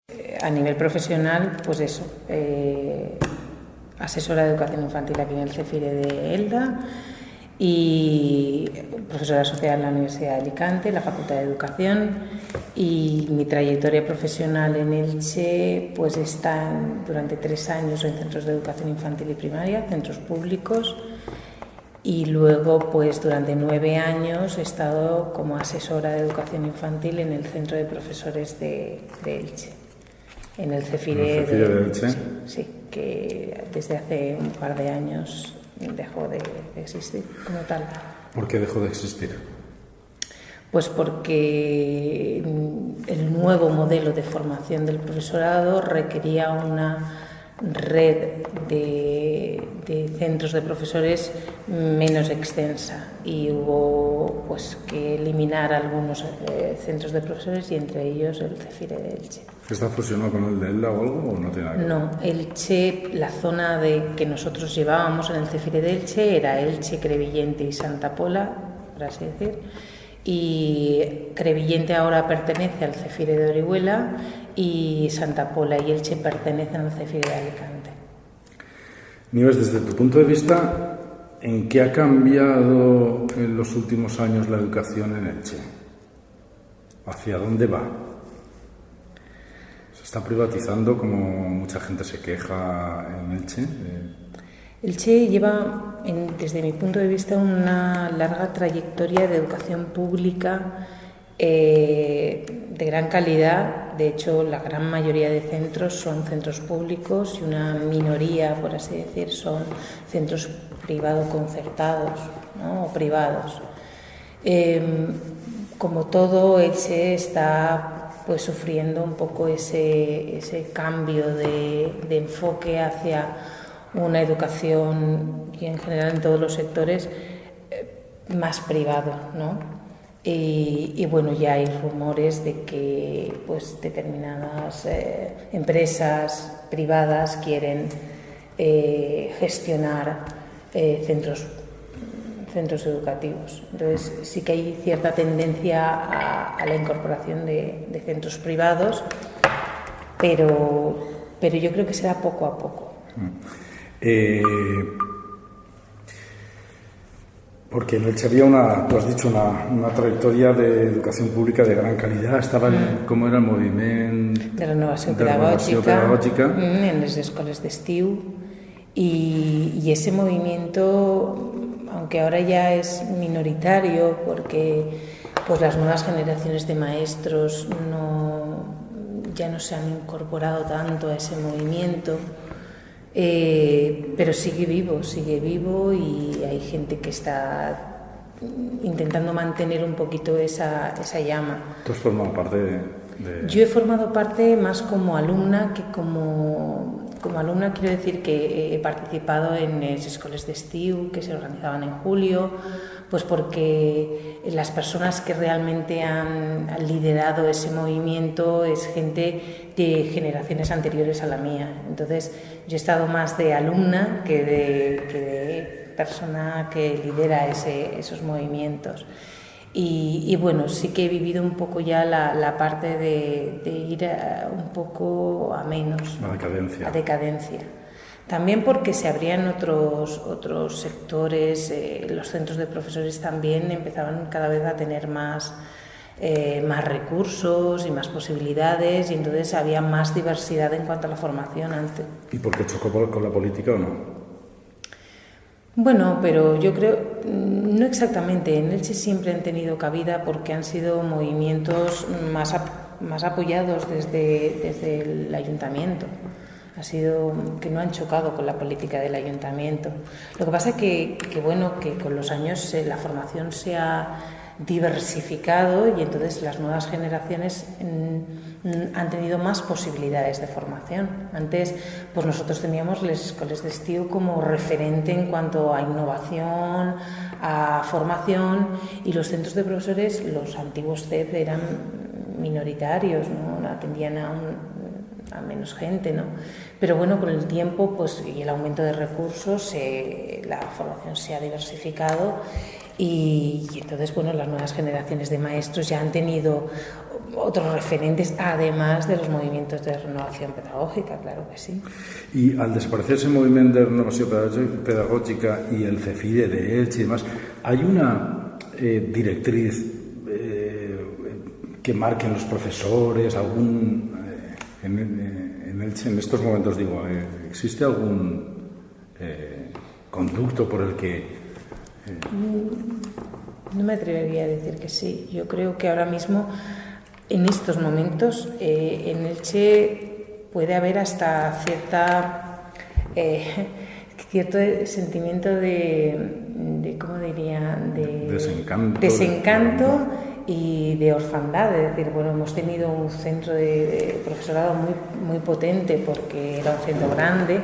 A nivel profesional, pues eso, asesora de educación infantil aquí en el CEFIRE de Elda y profesora asociada en la Universidad de Alicante, la Facultad de Educación, y mi trayectoria profesional en Elche pues está durante 3 años en centros de educación infantil y primaria, centros públicos, y luego pues durante 9 años he estado como asesora de educación infantil en el centro de profesores de Elche. En el CEFIRE de Elche. Sí, que desde hace un par de años dejó de existir como tal. ¿Por qué dejó de existir? Pues porque el nuevo modelo de formación del profesorado requería una red de centros de profesores menos extensa y hubo pues que eliminar algunos centros de profesores y entre ellos el CEFIRE de Elche. ¿Está fusionado con el de Elda o algo o no tiene nada que ver? No, Elche, la zona que nosotros llevábamos en el CEFIRE de Elche era Elche, Crevillente y Santa Pola, por así decir, y Crevillente ahora pertenece al CEFIRE de Orihuela y Santa Pola y Elche pertenecen al CEFIRE de Alicante. Nieves, desde tu punto de vista, ¿en qué ha cambiado en los últimos años la educación en Elche? ¿Hacia dónde va? ¿Se está privatizando como mucha gente se queja en Elche? Elche lleva, desde mi punto de vista, una larga trayectoria de educación pública de gran calidad. De hecho, la gran mayoría de centros son centros públicos y una minoría, por así decir, son centros privado-concertados, ¿no? O privados. Como todo, Elche está pues sufriendo un poco ese cambio de enfoque hacia una educación y en general en todos los sectores más privado, ¿no? Y bueno, ya hay rumores de que pues determinadas empresas privadas quieren gestionar centros educativos. Entonces sí que hay cierta tendencia a la incorporación de centros privados, pero yo creo que será poco a poco. Porque en Elche había tú has dicho, una trayectoria de educación pública de gran calidad. Estaba ¿cómo era el movimiento? De renovación pedagògica en les escoles d'estiu. Y ese movimiento, aunque ahora ya es minoritario porque pues las nuevas generaciones de maestros ya no se han incorporado tanto a ese movimiento, pero sigue vivo y hay gente que está intentando mantener un poquito esa llama. ¿Tú has formado parte de...? Yo he formado parte más como alumna que como alumna. Quiero decir que he participado en las escoles d'estiu que se organizaban en julio, pues porque las personas que realmente han liderado ese movimiento es gente de generaciones anteriores a la mía. Entonces yo he estado más de alumna que de persona que lidera esos movimientos. Y bueno, sí que he vivido un poco ya la parte de ir un poco a menos, ¿no? A decadencia. También porque se abrían otros sectores, los centros de profesores también empezaban cada vez a tener más recursos y más posibilidades, y entonces había más diversidad en cuanto a la formación antes. ¿Y por qué chocó con la política o no? Bueno, pero yo creo, no exactamente. En Elche siempre han tenido cabida porque han sido movimientos más apoyados desde el ayuntamiento. Ha sido que no han chocado con la política del ayuntamiento. Lo que pasa es que con los años la formación se ha diversificado y entonces las nuevas generaciones han tenido más posibilidades de formación. Antes, pues nosotros teníamos las escoles d'estiu como referente en cuanto a innovación, a formación, y los centros de profesores, los antiguos CEP, eran minoritarios, ¿no? Atendían a menos gente, ¿no? Pero bueno, con el tiempo pues, y el aumento de recursos, la formación se ha diversificado Y entonces, bueno, las nuevas generaciones de maestros ya han tenido otros referentes, además de los movimientos de renovación pedagógica, claro que sí. Y al desaparecer ese movimiento de renovación pedagógica y el CEFIDE de Elche y demás, ¿hay una directriz que marquen los profesores, en Elche, en estos momentos digo, ¿existe algún conducto por el que...? No me atrevería a decir que sí. Yo creo que ahora mismo, en estos momentos, en Elche puede haber hasta cierto sentimiento de ¿cómo diría? De desencanto y de orfandad. Es decir, bueno, hemos tenido un centro de profesorado muy potente porque era un centro grande,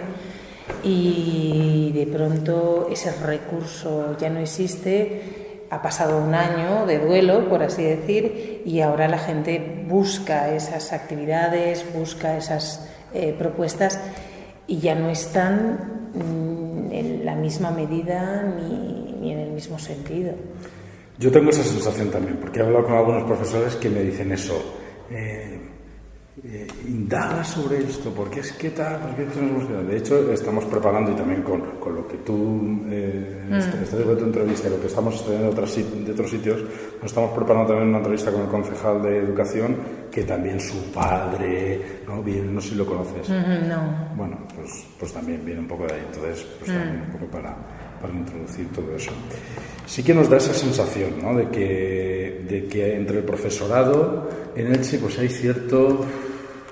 y de pronto ese recurso ya no existe. Ha pasado un año de duelo, por así decir, y ahora la gente busca esas actividades, busca esas propuestas, y ya no están en la misma medida ni en el mismo sentido. Yo tengo esa sensación también, porque he hablado con algunos profesores que me dicen eso. Indaga sobre esto, porque es que tal, porque de hecho estamos preparando, y también con lo que tú estás de tu entrevista y lo que estamos estudiando de otros sitios, nos estamos preparando también una entrevista con el concejal de Educación, que también su padre, ¿no? Viene, no sé si lo conoces. No. Bueno, pues también viene un poco de ahí, entonces pues también un poco para introducir todo eso. Sí que nos da esa sensación, ¿no? de que entre el profesorado en Elche pues hay cierto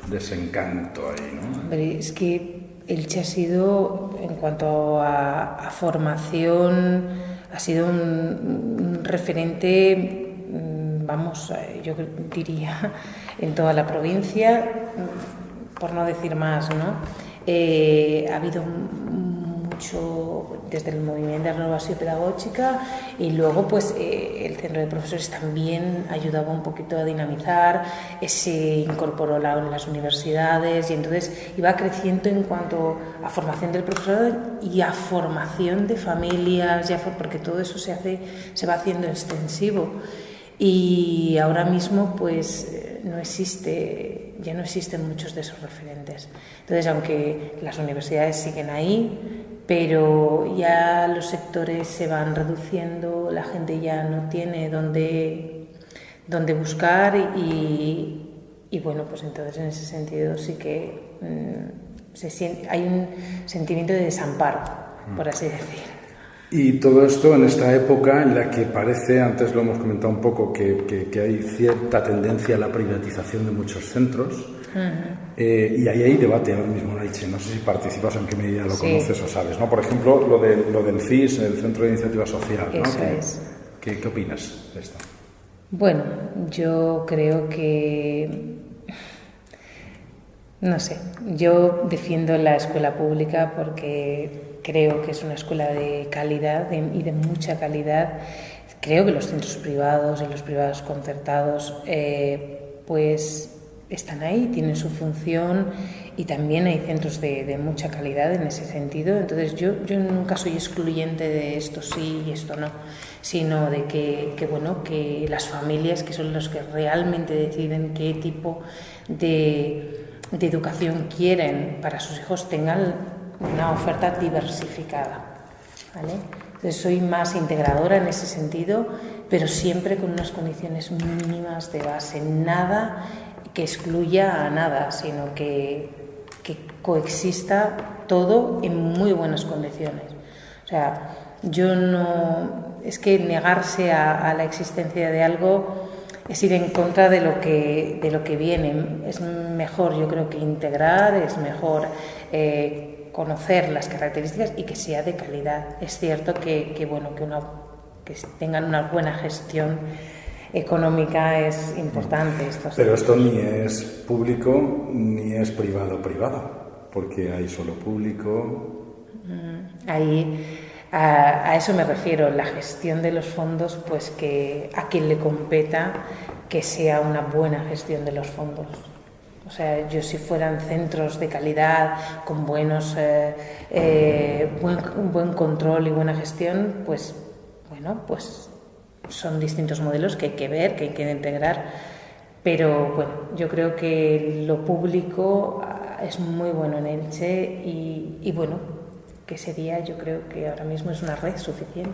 desencanto ahí, ¿no? Hombre, es que Elche ha sido, en cuanto a formación, ha sido un referente, vamos, yo diría, en toda la provincia, por no decir más, ¿no? Ha habido mucho desde el movimiento de renovación pedagógica, y luego pues el centro de profesores también ayudaba un poquito a dinamizar, se incorporó las universidades, y entonces iba creciendo en cuanto a formación del profesorado y a formación de familias, porque todo eso se va haciendo extensivo. Y ahora mismo pues ya no existen muchos de esos referentes. Entonces, aunque las universidades siguen ahí, pero ya los sectores se van reduciendo, la gente ya no tiene dónde buscar, y bueno, pues entonces en ese sentido sí que hay un sentimiento de desamparo, por así decir. Y todo esto en esta época en la que parece, antes lo hemos comentado un poco, que hay cierta tendencia a la privatización de muchos centros. Y ahí hay debate ahora mismo en Elche. No sé si participas, en qué medida lo conoces o sabes, ¿no? Por ejemplo, lo del CIS, el Centro de Iniciativa Social, ¿no? Eso es. ¿Qué opinas de esto? Bueno, yo creo que... No sé, yo defiendo la escuela pública porque creo que es una escuela de calidad y de mucha calidad. Creo que los centros privados y los privados concertados pues están ahí, tienen su función, y también hay centros de mucha calidad en ese sentido. Entonces yo nunca soy excluyente de esto sí y esto no, sino de que las familias, que son los que realmente deciden qué tipo de educación quieren para sus hijos, tengan una oferta diversificada, ¿vale? Entonces soy más integradora en ese sentido, pero siempre con unas condiciones mínimas de base, nada que excluya a nada, sino que coexista todo en muy buenas condiciones. O sea, es que negarse a la existencia de algo es ir en contra de lo que viene. Es mejor, yo creo, que integrar, es mejor conocer las características y que sea de calidad. Es cierto que tengan una buena gestión económica es importante. Pero esto ni es público ni es privado, porque hay solo público. A eso me refiero, la gestión de los fondos, pues que a quien le competa que sea una buena gestión de los fondos. O sea, yo si fueran centros de calidad, con buen control y buena gestión, pues bueno, pues son distintos modelos que hay que ver, que hay que integrar, pero bueno, yo creo que lo público es muy bueno en Elche y bueno, que sería, yo creo que ahora mismo es una red suficiente.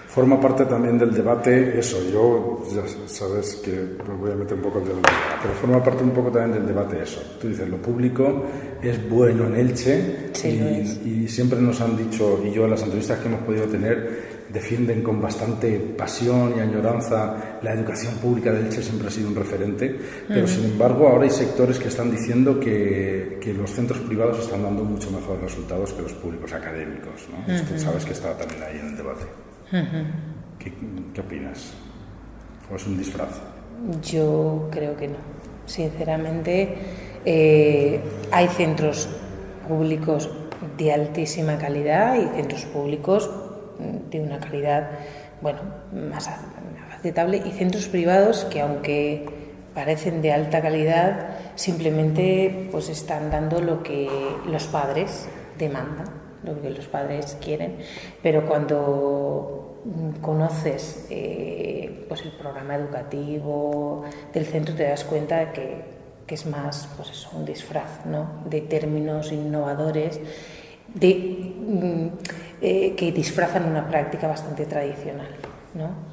Forma parte también del debate eso, yo ya sabes que me voy a meter un poco el dedo en la llaga, pero forma parte un poco también del debate eso. Tú dices, lo público es bueno en Elche, sí, y siempre nos han dicho, y yo en las entrevistas que hemos podido tener, defienden con bastante pasión y añoranza la educación pública de Elche, siempre ha sido un referente, pero sin embargo ahora hay sectores que están diciendo que los centros privados están dando mucho mejores resultados que los públicos académicos, ¿no? Tú sabes que está también ahí en el debate. ¿Qué opinas? ¿O es un disfraz? Yo creo que no. Sinceramente, hay centros públicos de altísima calidad y centros públicos de una calidad, bueno, más aceptable, y centros privados que, aunque parecen de alta calidad, simplemente pues están dando lo que los padres demandan, lo que los padres quieren, pero cuando conoces pues el programa educativo del centro te das cuenta que es más, pues eso, un disfraz, ¿no?, de términos innovadores que disfrazan una práctica bastante tradicional, ¿no?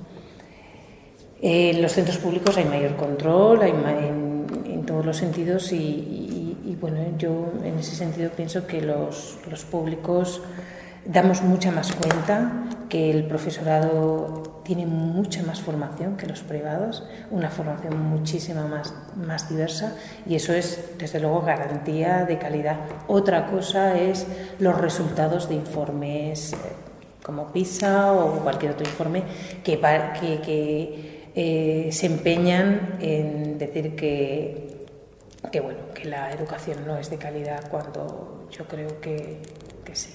En los centros públicos hay mayor control, en todos los sentidos y bueno, yo en ese sentido pienso que los públicos damos mucha más cuenta, que el profesorado tiene mucha más formación que los privados, una formación muchísima más diversa, y eso es desde luego garantía de calidad. Otra cosa es los resultados de informes como PISA o cualquier otro informe que se empeñan en decir que la educación no es de calidad, cuando yo creo que sí.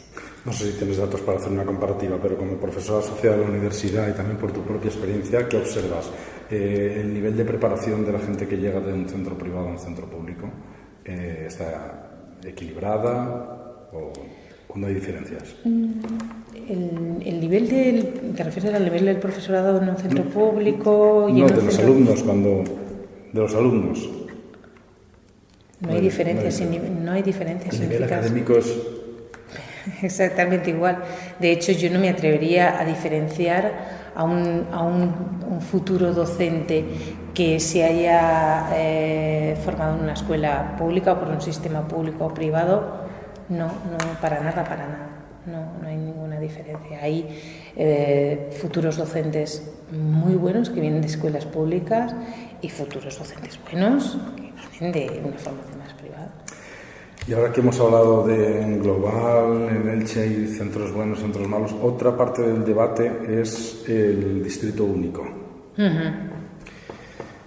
No sé si tienes datos para hacer una comparativa, pero como profesor asociado a la universidad y también por tu propia experiencia, ¿qué observas? ¿El nivel de preparación de la gente que llega de un centro privado a un centro público está equilibrada o no hay diferencias? El nivel ¿te refieres al nivel del profesorado en un centro público? No, de los alumnos, de los alumnos. No hay diferencias. El nivel académico es exactamente igual. De hecho, yo no me atrevería a diferenciar a un futuro docente que se haya formado en una escuela pública o por un sistema público o privado. No, para nada. No hay ninguna diferencia. Hay futuros docentes muy buenos que vienen de escuelas públicas y futuros docentes buenos que vienen de una formación más privada. Y ahora que hemos hablado de en global, en Elche hay centros buenos, centros malos, otra parte del debate es el distrito único.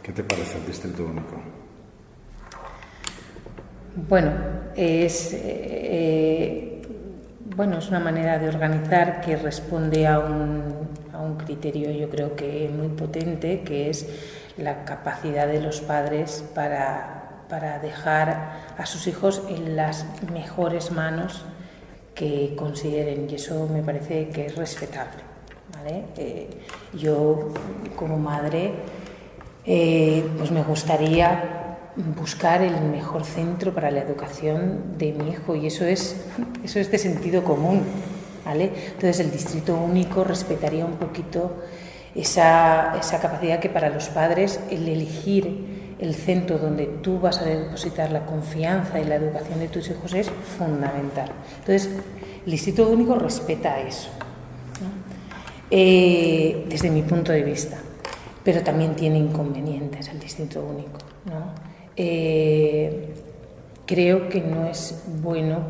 ¿Qué te parece el distrito único? Bueno, es una manera de organizar que responde a un criterio, yo creo que muy potente, que es la capacidad de los padres para dejar a sus hijos en las mejores manos que consideren, y eso me parece que es respetable, ¿vale? Yo como madre pues me gustaría buscar el mejor centro para la educación de mi hijo, y eso es de sentido común, ¿vale? Entonces el distrito único respetaría un poquito esa capacidad que para los padres el elegir el centro donde tú vas a depositar la confianza y la educación de tus hijos es fundamental. Entonces el distrito único respeta eso, ¿no? Desde mi punto de vista, pero también tiene inconvenientes el distrito único, ¿no? Creo que no es bueno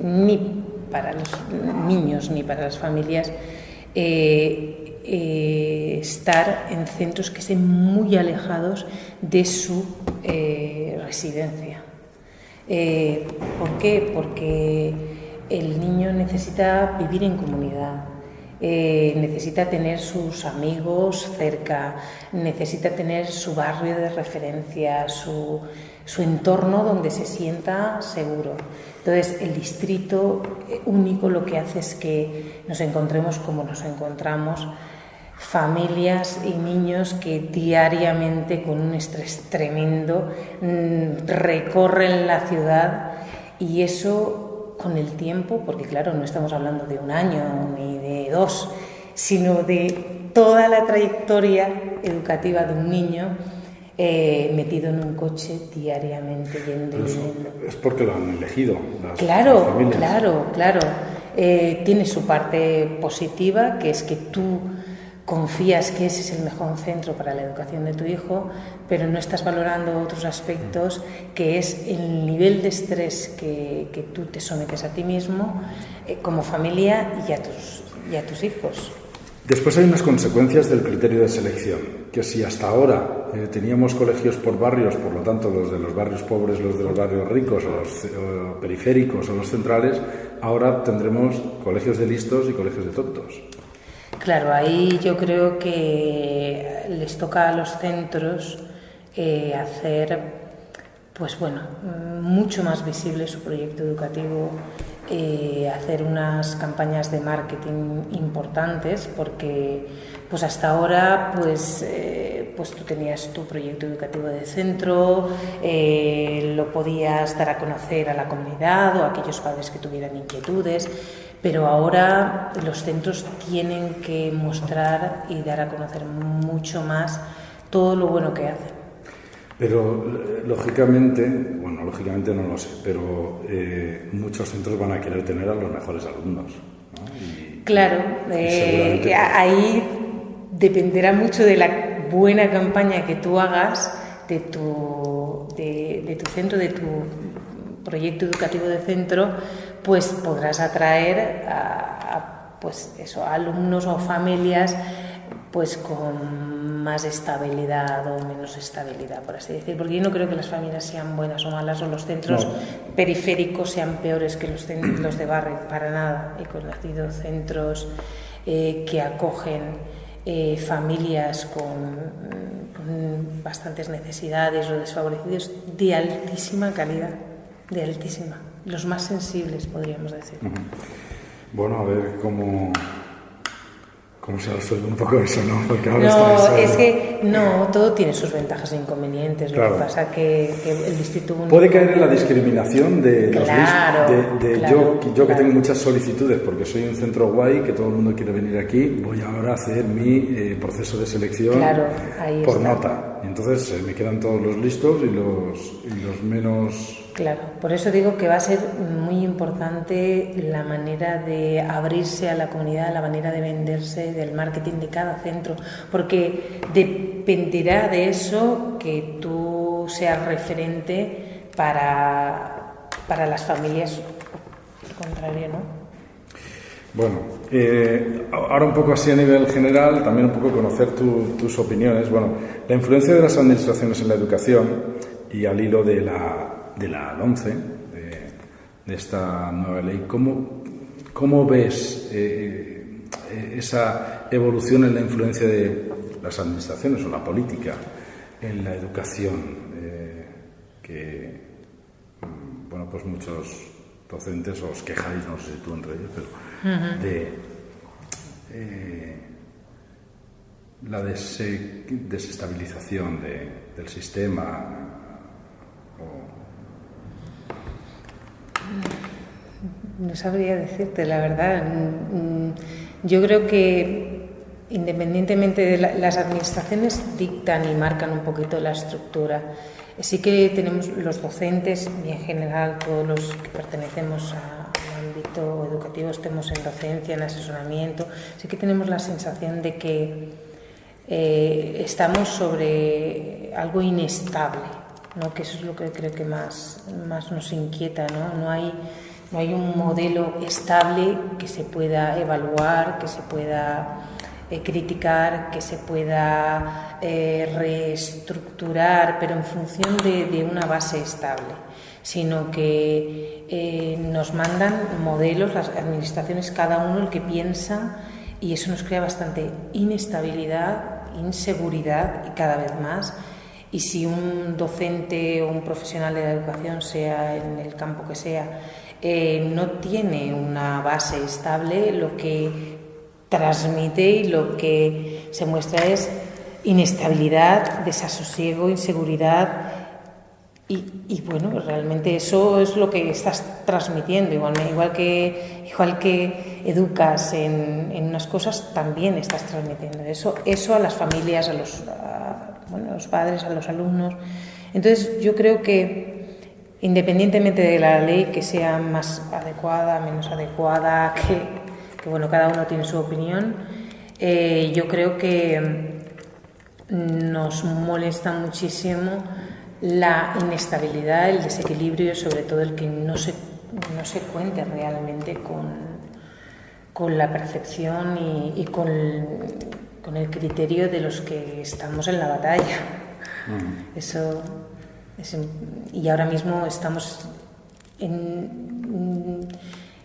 ni para los niños ni para las familias estar en centros que estén muy alejados de su residencia. ¿Por qué? Porque el niño necesita vivir en comunidad, necesita tener sus amigos cerca, necesita tener su barrio de referencia, su entorno donde se sienta seguro. Entonces, el distrito único lo que hace es que nos encontremos como nos encontramos, familias y niños que diariamente, con un estrés tremendo, recorren la ciudad, y eso con el tiempo, porque claro, no estamos hablando de un año ni de 2, sino de toda la trayectoria educativa de un niño metido en un coche diariamente yendo y viniendo. Es porque lo han elegido las familias. Claro. Tiene su parte positiva, que es que tú confías que ese es el mejor centro para la educación de tu hijo, pero no estás valorando otros aspectos, que es el nivel de estrés que tú te sometes a ti mismo como familia y a tus hijos. Después hay unas consecuencias del criterio de selección, que si hasta ahora teníamos colegios por barrios, por lo tanto los de los barrios pobres, los de los barrios ricos, o los periféricos o los centrales, ahora tendremos colegios de listos y colegios de tontos. Claro, ahí yo creo que les toca a los centros hacer, pues bueno, mucho más visible su proyecto educativo, hacer unas campañas de marketing importantes, porque pues hasta ahora pues tú tenías tu proyecto educativo de centro, lo podías dar a conocer a la comunidad o a aquellos padres que tuvieran inquietudes. Pero ahora los centros tienen que mostrar y dar a conocer mucho más todo lo bueno que hacen. Pero lógicamente no lo sé, pero muchos centros van a querer tener a los mejores alumnos, ¿no? Claro, ahí dependerá mucho de la buena campaña que tú hagas, de tu centro, de tu proyecto educativo de centro, pues podrás atraer a alumnos o familias pues con más estabilidad o menos estabilidad, por así decir, porque yo no creo que las familias sean buenas o malas, o los centros periféricos sean peores que los de barrio, para nada. He conocido centros que acogen familias con bastantes necesidades o desfavorecidos, de altísima calidad, los más sensibles, podríamos decir. Bueno, a ver cómo se resuelve un poco eso, ¿no? Porque ahora es que todo tiene sus ventajas e inconvenientes. Claro. Lo que pasa que el distrito único puede caer en la discriminación de los yo que tengo muchas solicitudes porque soy un centro guay, que todo el mundo quiere venir aquí, voy ahora a hacer mi proceso de selección por nota. Y entonces me quedan todos los listos y los menos. Claro, por eso digo que va a ser muy importante la manera de abrirse a la comunidad, la manera de venderse, del marketing de cada centro, porque dependerá de eso que tú seas referente para las familias, al contrario, ¿no? Bueno, ahora un poco así a nivel general, también un poco conocer tus opiniones. Bueno, la influencia de las administraciones en la educación y al hilo de la 11, de esta nueva ley, ¿cómo ves esa evolución en la influencia de las administraciones o la política en la educación? Que, bueno, pues muchos docentes os quejáis, no sé si tú entre ellos, pero de la desestabilización del sistema. No sabría decirte, la verdad. Yo creo que independientemente de las administraciones dictan y marcan un poquito la estructura. Sí que tenemos los docentes y en general todos los que pertenecemos al ámbito educativo, estemos en docencia, en asesoramiento, sí que tenemos la sensación de que estamos sobre algo inestable, ¿no? Que eso es lo que creo que más nos inquieta, ¿no? No hay un modelo estable que se pueda evaluar, que se pueda criticar, que se pueda reestructurar, pero en función de una base estable, sino que nos mandan modelos, las administraciones, cada uno el que piensa y eso nos crea bastante inestabilidad, inseguridad y cada vez más. Y si un docente o un profesional de la educación, sea en el campo que sea, no tiene una base estable, lo que transmite y lo que se muestra es inestabilidad, desasosiego, inseguridad y bueno, realmente eso es lo que estás transmitiendo. Igual que educas en unas cosas, también estás transmitiendo eso a las familias, a los padres, a los alumnos. Entonces yo creo que independientemente de la ley, que sea más adecuada, menos adecuada, que bueno, cada uno tiene su opinión, yo creo que nos molesta muchísimo la inestabilidad, el desequilibrio y sobre todo el que no se cuente realmente con la percepción y con el criterio de los que estamos en la batalla. Y ahora mismo estamos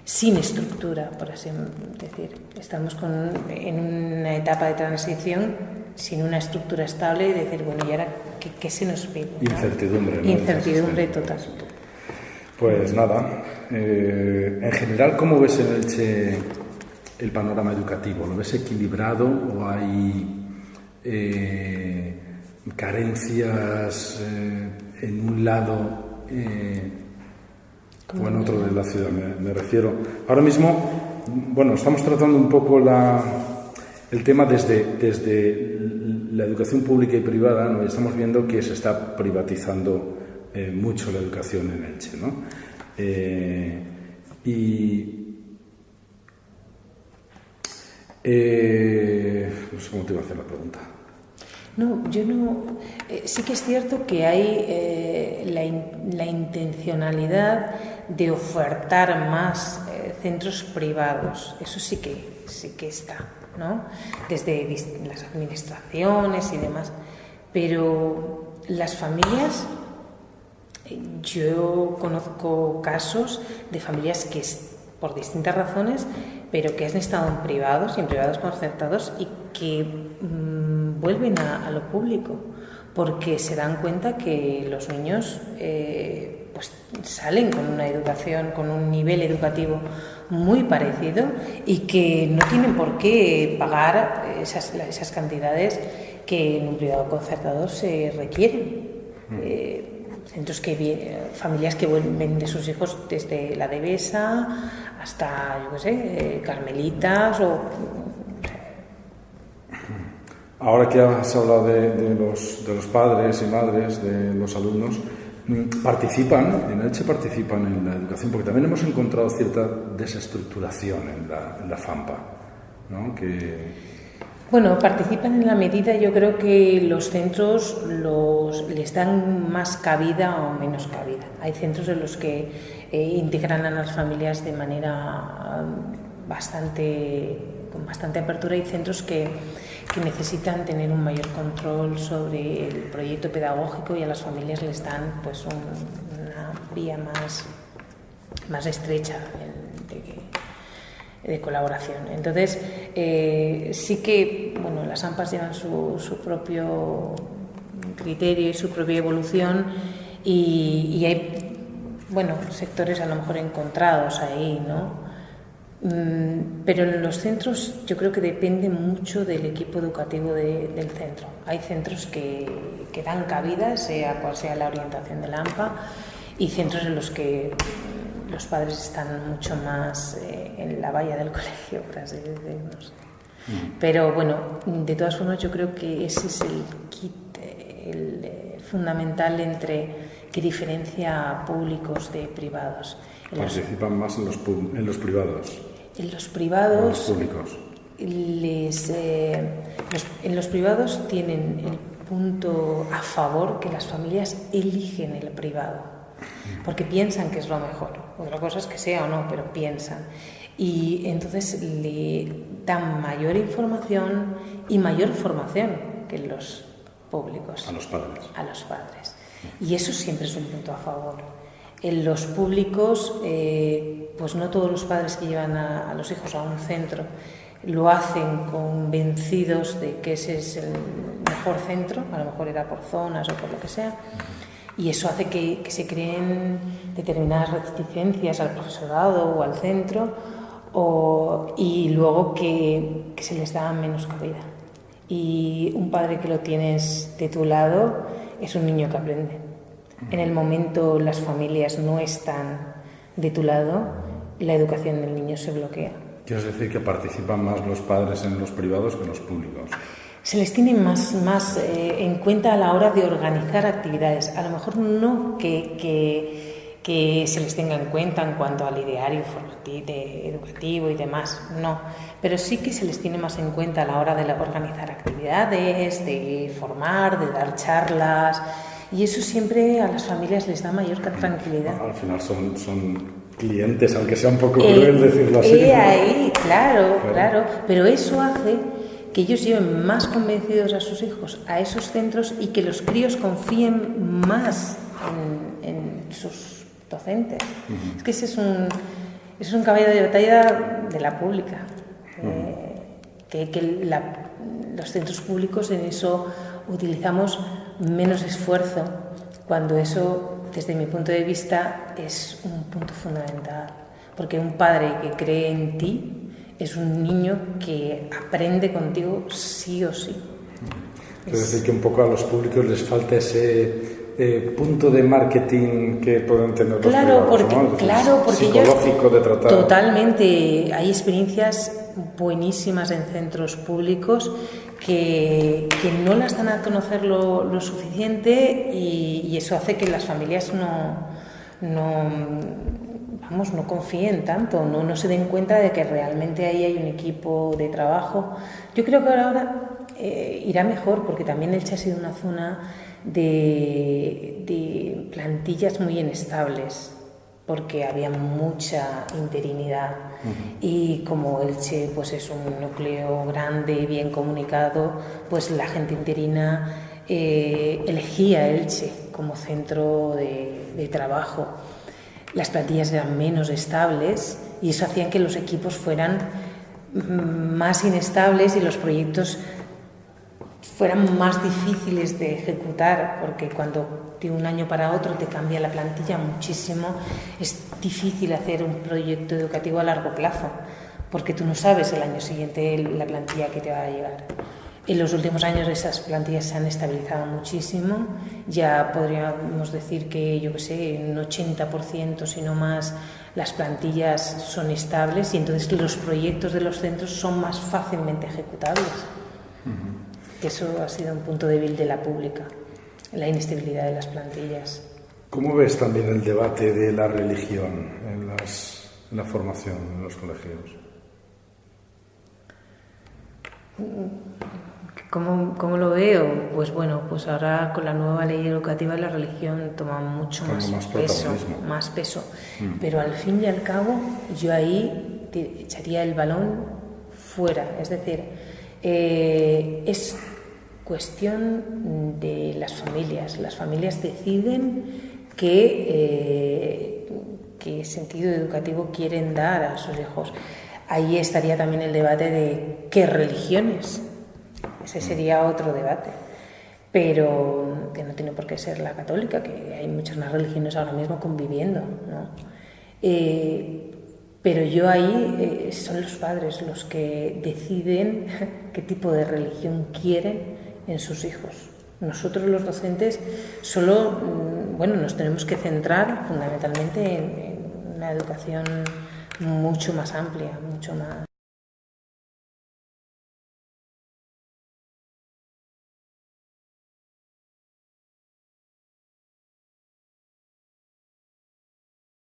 sin estructura, por así decir. Estamos en una etapa de transición sin una estructura estable y decir, bueno, ¿y ahora qué se nos pide? Incertidumbre, ¿no? Incertidumbre total. Pues nada, en general, ¿cómo ves en Elche el panorama educativo? ¿Lo ves equilibrado o hay carencias en un lado o en otro de la ciudad? Me refiero. Ahora mismo, bueno, estamos tratando un poco el tema desde la educación pública y privada, ¿no? Estamos viendo que se está privatizando mucho la educación en Elche, ¿no? No sé cómo te iba a hacer la pregunta. No, yo no. Sí que es cierto que hay la intencionalidad de ofertar más centros privados. Eso sí que está, ¿no? Desde las administraciones y demás. Pero las familias, yo conozco casos de familias que por distintas razones, pero que han estado en privados concertados y que vuelven a lo público porque se dan cuenta que los niños pues salen con una educación, con un nivel educativo muy parecido y que no tienen por qué pagar esas cantidades que en un privado concertado se requieren. Centros familias que vuelven de sus hijos desde la Devesa hasta, yo qué sé, Carmelitas o... Ahora que has hablado de los padres y madres, de los alumnos, en Elche participan en la educación, porque también hemos encontrado cierta desestructuración en la FAMPA, ¿no? Bueno, participan en la medida, yo creo que los centros les dan más cabida o menos cabida. Hay centros en los que integran a las familias de manera con bastante apertura. Hay centros que necesitan tener un mayor control sobre el proyecto pedagógico y a las familias les dan pues una vía más estrecha de colaboración. Entonces, sí que las AMPAs llevan su propio criterio y su propia evolución y hay sectores a lo mejor encontrados ahí, ¿no? Pero en los centros yo creo que depende mucho del equipo educativo del centro. Hay centros que dan cabida, sea cual sea la orientación de la AMPA, y centros en los que los padres están mucho más en la valla del colegio, por así decirlo. No sé. Pero bueno, de todas formas yo creo que ese es el kit fundamental que diferencia públicos de privados. Participan más en los privados. En los privados. En los públicos. En los privados tienen el punto a favor que las familias eligen el privado, porque piensan que es lo mejor. Otra cosa es que sea o no, pero piensan. Y entonces le dan mayor información y mayor formación que en los públicos. A los padres. A los padres. Y eso siempre es un punto a favor. En los públicos, pues no todos los padres que llevan a los hijos a un centro lo hacen convencidos de que ese es el mejor centro, a lo mejor era por zonas o por lo que sea, y eso hace que se creen determinadas reticencias al profesorado o al centro, y luego que se les da menos cabida. Y un padre que lo tienes de tu lado es un niño que aprende. En el momento las familias no están de tu lado, la educación del niño se bloquea. ¿Quieres decir que participan más los padres en los privados que en los públicos? Se les tiene más en cuenta a la hora de organizar actividades. A lo mejor no que se les tenga en cuenta en cuanto al ideario educativo y demás, no. Pero sí que se les tiene más en cuenta a la hora de organizar actividades, de formar, de dar charlas. Y eso siempre a las familias les da mayor tranquilidad. Al final son clientes, aunque sea un poco cruel decirlo así. Ahí, claro. Pero eso hace que ellos lleven más convencidos a sus hijos a esos centros y que los críos confíen más en sus docentes. Es que ese es un caballo de batalla de la pública. Los centros públicos en eso utilizamos menos esfuerzo, cuando eso, desde mi punto de vista, es un punto fundamental. Porque un padre que cree en ti es un niño que aprende contigo sí o sí. Es decir, que un poco a los públicos les falta ese punto de marketing que pueden tener los privados, ¿no? Claro, porque psicológico de tratar. Totalmente. Hay experiencias buenísimas en centros públicos que no las dan a conocer lo suficiente, y eso hace que las familias no confíen tanto, no se den cuenta de que realmente ahí hay un equipo de trabajo. Yo creo que ahora irá mejor, porque también Elche ha sido una zona de plantillas muy inestables, porque había mucha interinidad. Y como Elche pues es un núcleo grande, bien comunicado, pues la gente interina elegía Elche como centro de trabajo. Las plantillas eran menos estables y eso hacía que los equipos fueran más inestables y los proyectos fueran más difíciles de ejecutar, porque cuando de un año para otro te cambia la plantilla muchísimo, es difícil hacer un proyecto educativo a largo plazo, porque tú no sabes el año siguiente la plantilla que te va a llegar. En los últimos años esas plantillas se han estabilizado muchísimo, ya podríamos decir que, yo qué sé, un 80%, si no más, las plantillas son estables, y entonces los proyectos de los centros son más fácilmente ejecutables. Que eso ha sido un punto débil de la pública, la inestabilidad de las plantillas. ¿Cómo ves también el debate de la religión en la formación en los colegios? ¿Cómo lo veo? Pues bueno, pues ahora con la nueva ley educativa la religión toma mucho más peso. Pero al fin y al cabo yo ahí te echaría el balón fuera, es decir, es cuestión de las familias. Las familias deciden qué sentido educativo quieren dar a sus hijos. Ahí estaría también el debate de qué religiones. Ese sería otro debate, pero que no tiene por qué ser la católica, que hay muchas más religiones ahora mismo conviviendo, ¿no? Pero yo ahí son los padres los que deciden qué tipo de religión quieren en sus hijos. Nosotros los docentes solo, nos tenemos que centrar fundamentalmente en una educación mucho más amplia, mucho más